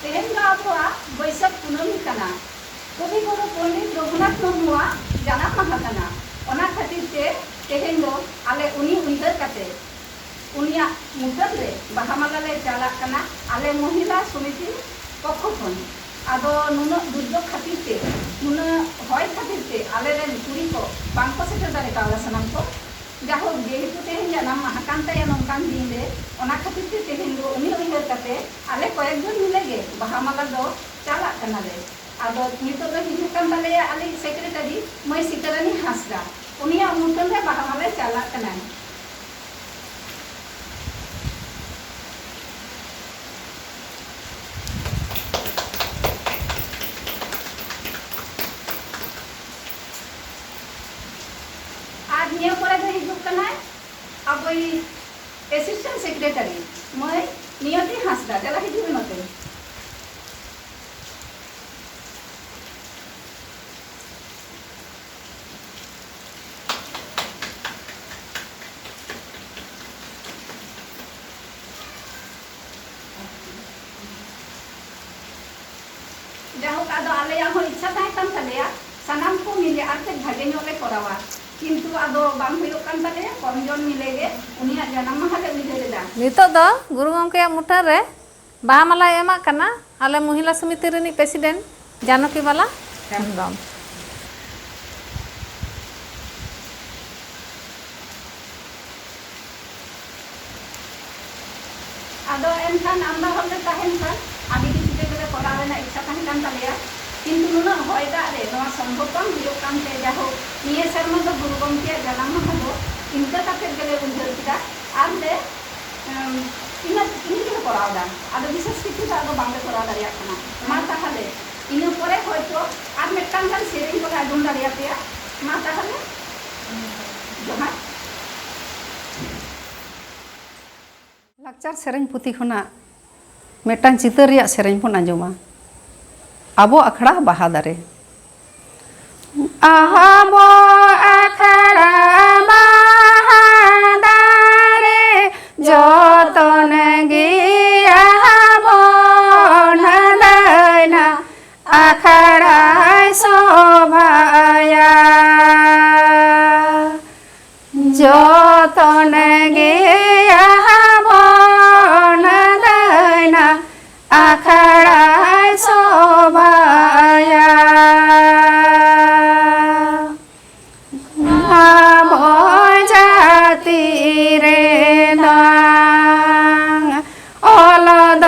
तेहेन बैसाख कुनामी कना कवि गुरु पंडित रघुनाथ मुर्मू जानाम माहा कना ओना खातिर ते तेहेन दो आले उनी उइहार काते उनिया मुठान रे बाहामाला ले चाला कना आले महिला समिति पक्ष खन आदो नुना दुर्योग खातिर ते नुना हय खातिर ते आले रेन कुड़ी को बांको सेटर दारे कावला सनाम को जाहो जेहेतु तेहेन जानाम माहा कान ताया नोंकान दिन रे ओना खातिर ते तेहेन दो उनी उइहार काते आले कयेक जन मिलेगे बाहामाला दो चाला कना ले आदो नितो दो हिजु कान तालेया आले सेक्रेटारी मई सितारानी हासदा उनिया मुठान रे बाहामाला चाला कना अब असिस्टेंट सेक्रेटारी मैं नियति हासदा चला हिजुबे नते जाहोक आदो आलेया हो इच्छा ताहें तालेया सानाम को मिले आर्थे भागे नोले करावा किंतु आदो बांग हुयो कान ताले कम जन मिलेगे उनिया जन्म माहा ले उइहारेदा नितो दो गुरु गंके मुठान रे बाहामाला एमा कना आले महिला समिति रेनी प्रेसिडेंट जानकी बाला हेमब्रम आदो एनखान आमदा होले ताहेन खान आदि किछुते गेले करा रेना इच्छा ताहें कान तालेया किंतु नुना हय दाग रे नोआ सम्भव बांग हुयो कानते जाहो निये सेरमा दो गुरु गंके जानाम माहा दो इनका काते गेले उइहार किदा आर ले इना इनि करावदा आदो विशेष किछु दा आदो बांगे करा दारिया कना मा ताहले इना परे हयतो आर मेटान गान सेरेन को आदम दारिया पेया मा ताहले जोहार लाकचार सेरेन पुथि खना मेटान चितर रिया सेरेन पन आंजोमा आबो अखड़ा बाहा दारे आबो अखड़ा बाहा दारे जतन गिया बनदैना अखड़ा शोभाया जतन गिया बनदैना अखड़ा शोभाया आबो जाति रे दांग ओलद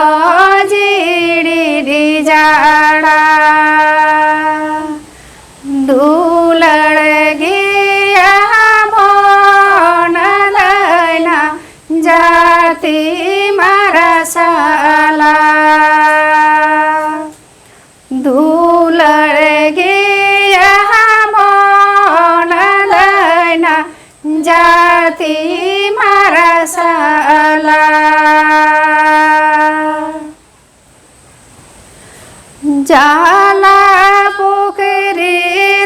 जिड़ी दिजाड़ा दुलड़ गिया बनदैना जाति मरसाला दुलड़ गिया बनदैना जाति मरसाला जाला पुकरी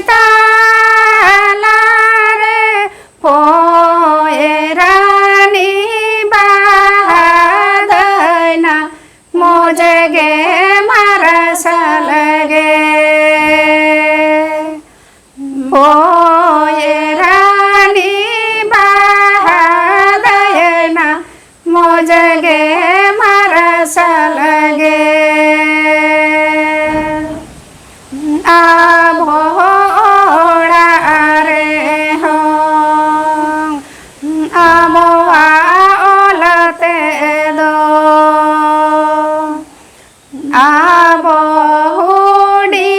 ताला रे पोएरानी बाहादैना मोजगे मरसलगे पोएरानी बाहादैना मोजगे मरसलगे आभोड़ा रे हों आबोआ ओलते दो आबो हुडी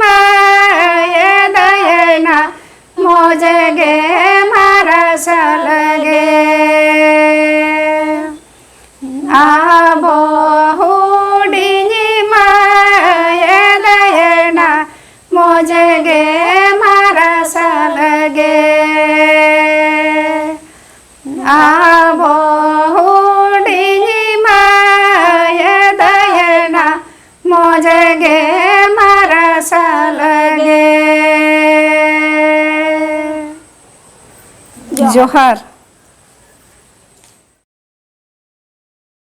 माये दयना मोजगे मरसलगे आबो हुडी माये दयना मोजगे मरसलगे आबो हुडी माये दयना मोजगे मरसलगे जोहार।